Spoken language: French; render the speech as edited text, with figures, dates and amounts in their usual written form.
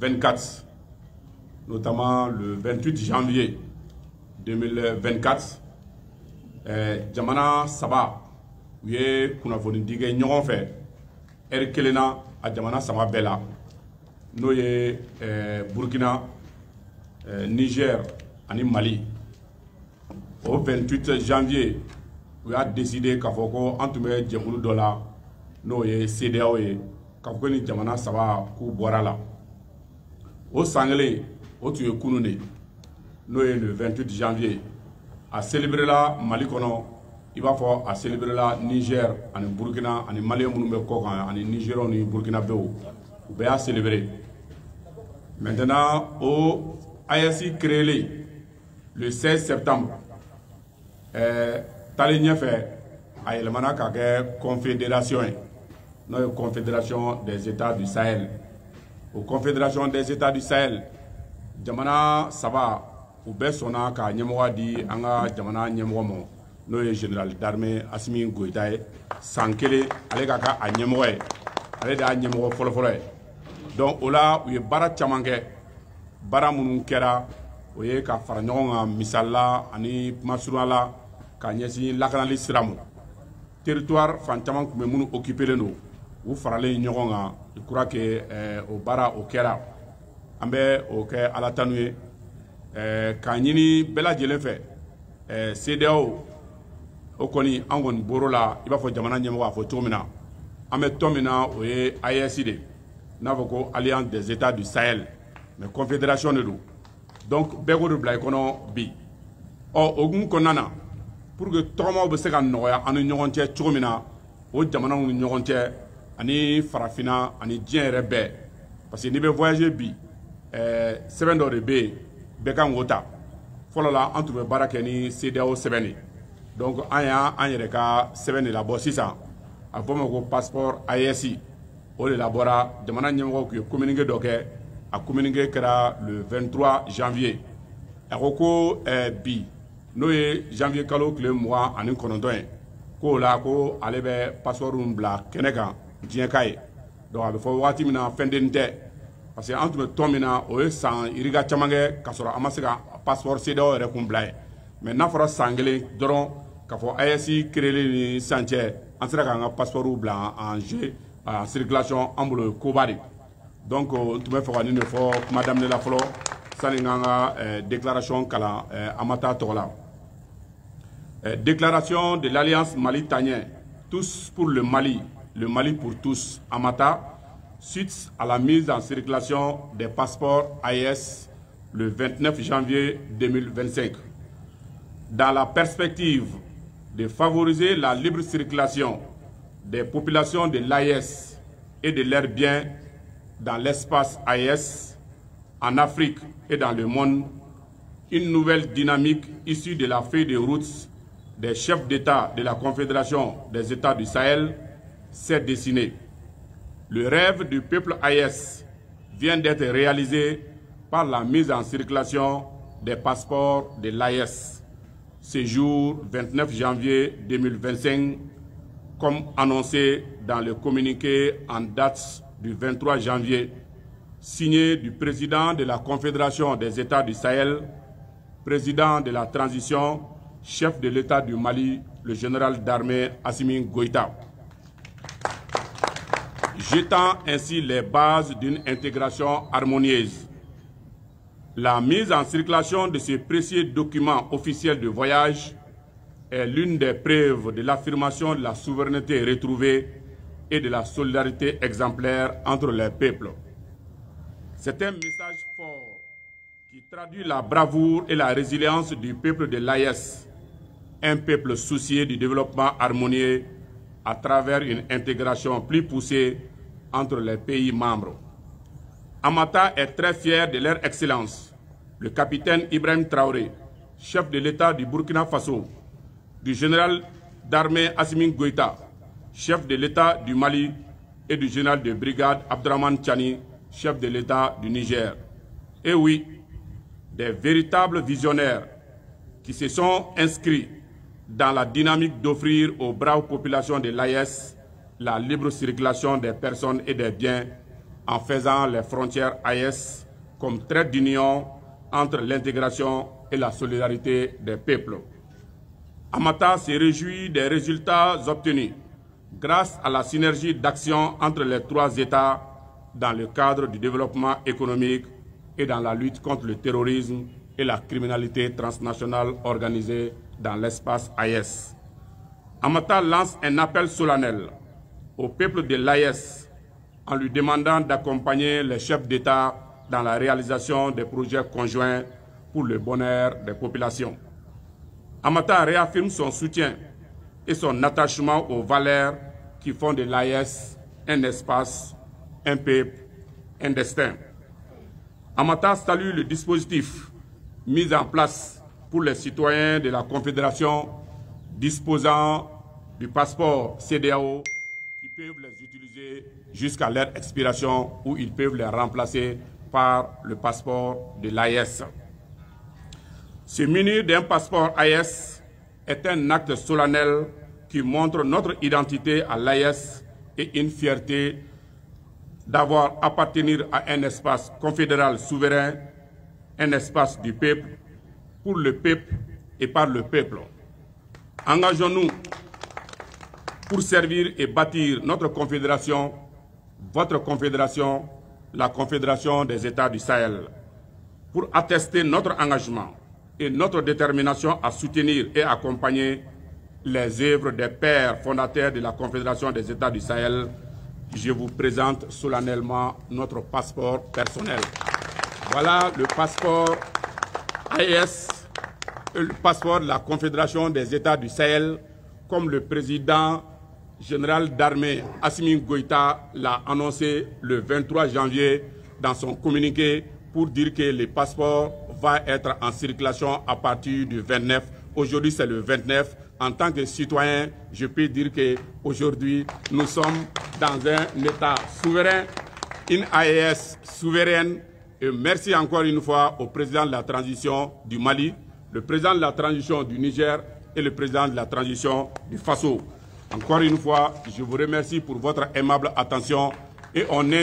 2024, notamment le 28 janvier 2024, jamana saba u ye kunnafoni di kɛ ɲɔgɔn fɛ heure kelen na a jamana saba bɛɛ la n'o ye Burkina, Niger ani Mali. Au 28 janvier u y'a décidé k'a fɔ ko an tun bɛ jɛkulu dɔ la n'o ye CEDEAO ye k'a fɔ ko ni jamana saba k'u bɔra la. O san kelen o tun ye kunun de n'o ye le 28 janvier a célébré la Mali kɔnɔ i b'a fɔ a célébré la Niger ani Burkina ani Malien minnu bɛ kɔ kan ani Nigériens ni Burkinabéw u bɛɛ y'a célébré. Maintenant au AES créé le 16 septembre taalen ɲɛfɛ a yɛlɛmana ka kɛ confédération ye n'o ye confédération des États du Sahel. O confédération des États du Sahel jamana saba u bɛɛ sɔnna ka ɲɛmɔgɔ di an ka jamana ɲɛmɔgɔ ma n'o ye général d'armée Assimi Goïta ye. San kelen ale ka kɛ a ɲɛmɔgɔ ye, ale de y'a ɲɛmɔgɔ fɔlɔfɔlɔ ye. Donc o la u ye baara caman kɛ, baara minnu kɛra o ye ka fara ɲɔgɔn kan misali la ani kuma surunya la ka ɲɛsin lakanali sira ma. Territoire fan caman tun bɛ minnu occupélen don u faralen ɲɔgɔn kan. Je crois que o baara o kɛra, an bɛ o kɛ ala tanu ye k'a ɲini bɛɛ lajɛlen fɛ CEDEAO o kɔni an kɔni bɔr'o la i b'a fɔ jamana ɲɛmɔgɔ a fɔ cogo min na an bɛ tɔn min na o ye AES de n'a fɔ ko Alliance des États du Sahel mais confédération de don. Donc bɛɛ k'o de bila i kɔnɔ bi. O hukumu kɔnɔna na pour que tɔgɔmaw bɛ se ka nɔgɔya an ni ɲɔgɔn cɛ cogo min na o jamanaw ni ɲɔgɔn cɛ ani farafinna ani diɲɛ yɛrɛ bɛɛ, parce que n'i bɛ voyager bi sɛbɛn dɔ de bɛ yen bɛɛ kan k'o ta. Fɔlɔ la an tun bɛ baara kɛ ni CEDEAO sɛbɛn de, donc an y'an yɛrɛ ka sɛbɛn de labɔ sisan a fɔ o ma ko passeport AES. O de labɔra, jamana ɲɛmɔgɔw tun ye communiqué dɔ kɛ, a communiqué kɛra le 23 janvier. A ko ko bi n'o ye janvier kalo tile 29 ye k'o la ko ale bɛ passeport bila kɛnɛ kan diɲɛ ka ye. Donc a bɛ fɔ waati min na fɛn den tɛ, parce que an tun bɛ tɔn min na o ye san yirika caman kɛ k'a sɔrɔ an ma se ka passeport CEDEAO yɛrɛ kun bila ye. Mais n'a fɔra san kelen dɔrɔn k'a fɔ AES créé ni sisan cɛ an sera k'an ka passeport bila en jeu en circulation an bolo koba de. Donc n tun bɛ fɛ ka nin de fɔ kuma daminɛ la fɔlɔ sani k'an ka déclaration kalan an ma taa tɔgɔ la. Déclaration de l'Alliance Mali-Tanien, tous pour le Mali pour tous, Amata, suite à la mise en circulation des passeports AES le 29 janvier 2025. Dans la perspective de favoriser la libre circulation des populations de l'AES et de leurs biens dans l'espace AES, en Afrique et dans le monde, une nouvelle dynamique issue de la feuille de route des chefs d'État de la Confédération des États du Sahel s'est dessinée. Le rêve du peuple AES vient d'être réalisé par la mise en circulation des passeports de l'AES. Ce jour 29 janvier 2025, comme annoncé dans le communiqué en date du 23 janvier, signé du président de la Confédération des États du Sahel, président de la transition, chef de l'État du Mali, le général d'armée Assimi Goïta, jetant ainsi les bases d'une intégration harmonieuse. La mise en circulation de ce précieux document officiel de voyage est l'une des preuves de l'affirmation de la souveraineté retrouvée et de la solidarité exemplaire entre les peuples. C'est un message fort qui traduit la bravoure et la résilience du peuple de l'AES, un peuple soucieux du développement harmonieux à travers une intégration plus poussée entre les pays membres. Amata est très fier de leur excellence, le capitaine Ibrahim Traoré, chef de l'État du Burkina Faso, du général d'armée Assimi Goïta, chef de l'État du Mali, et du général de brigade Abdraman Tchani, chef de l'État du Niger. Et oui, des véritables visionnaires qui se sont inscrits dans la dynamique d'offrir aux braves populations de l'AES la libre circulation des personnes et des biens en faisant les frontières AES comme trait d'union entre l'intégration et la solidarité des peuples. Amata se réjouit des résultats obtenus grâce à la synergie d'action entre les trois États dans le cadre du développement économique et dans la lutte contre le terrorisme et la criminalité transnationale organisée dans l'espace AES. Amata lance un appel solennel au peuple de l'AES en lui demandant d'accompagner les chefs d'État dans la réalisation des projets conjoints pour le bonheur des populations. Amata réaffirme son soutien et son attachement aux valeurs qui font de l'AES un espace, un peuple, un destin. Amata salue le dispositif mis en place pour les citoyens de la Confédération disposant du passeport CEDEAO qui peuvent les utiliser jusqu'à leur expiration ou ils peuvent les remplacer par le passeport de l'AES. Se munir d'un passeport AES est un acte solennel qui montre notre identité à l'AES et une fierté d'avoir appartenu à un espace confédéral souverain, un espace du peuple, pour le peuple et par le peuple. Engageons-nous pour servir et bâtir notre confédération, votre confédération, la Confédération des États du Sahel, pour attester notre engagement et notre détermination à soutenir et accompagner les œuvres des pères fondateurs de la Confédération des États du Sahel. Je vous présente solennellement notre passeport personnel. Voilà le passeport AES, le passeport de la Confédération des États du Sahel, comme le président général d'armée Assimi Goïta l'a annoncé le 23 janvier dans son communiqué pour dire que le passeport va être en circulation à partir du 29. Aujourd'hui, c'est le 29. En tant que citoyen, je peux dire qu'aujourd'hui, nous sommes dans un État souverain, une AES souveraine. Et merci encore une fois au président de la transition du Mali, le président de la transition du Niger et le président de la transition du Faso. Encore une fois, je vous remercie pour votre aimable attention et on est